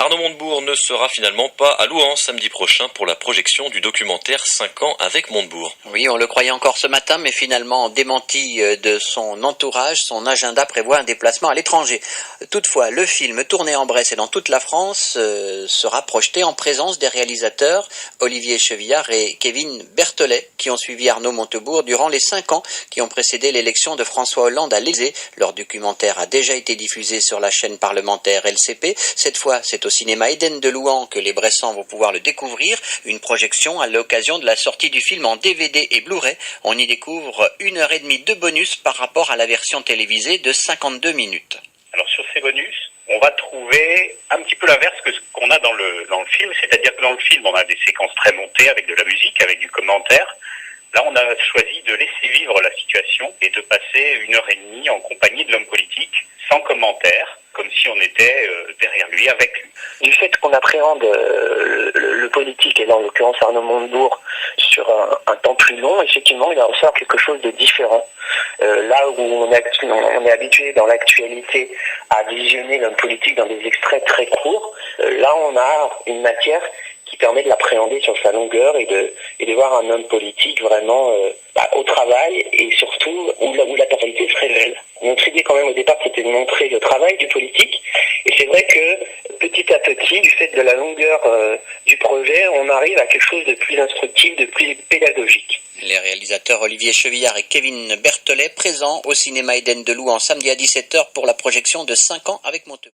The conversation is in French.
Arnaud Montebourg ne sera finalement pas à Louhans samedi prochain pour la projection du documentaire 5 ans avec Montebourg. Oui, on le croyait encore ce matin, mais finalement démenti de son entourage, son agenda prévoit un déplacement à l'étranger. Toutefois, le film tourné en Bresse et dans toute la France sera projeté en présence des réalisateurs Olivier Chevillard et Kevin Berthelet, qui ont suivi Arnaud Montebourg durant les 5 ans qui ont précédé l'élection de François Hollande à l'Élysée. Leur documentaire a déjà été diffusé sur la chaîne parlementaire LCP. Cette fois, c'est au cinéma Eden de Louhans que les Bressans vont pouvoir le découvrir. Une projection à l'occasion de la sortie du film en DVD et Blu-ray. On y découvre 1h30 de bonus par rapport à la version télévisée de 52 minutes. Alors sur ces bonus, on va trouver un petit peu l'inverse que ce qu'on a dans le film, c'est-à-dire que dans le film, on a des séquences très montées avec de la musique, avec du commentaire. Là, on a choisi de laisser vivre la situation et de passer 1h30 en compagnie de l'homme politique, sans commentaire, comme si on était derrière lui, avec lui. Du fait qu'on appréhende le politique, et là en l'occurrence Arnaud Montebourg, sur un temps plus long, effectivement, il va ressort quelque chose de différent. Là où on est habitué dans l'actualité à visionner l'homme politique dans des extraits très courts, là on a une matière qui permet de l'appréhender sur sa longueur et de voir un homme politique vraiment au travail et surtout où la personnalité se révèle. Notre idée quand même au départ c'était de montrer le travail du politique et c'est vrai que petit à petit, du fait de la longueur du projet, on arrive à quelque chose de plus instructif, de plus pédagogique. Les réalisateurs Olivier Chevillard et Kevin Berthelet présents au cinéma Eden de Louhans samedi à 17h pour la projection de 5 ans avec Montebourg.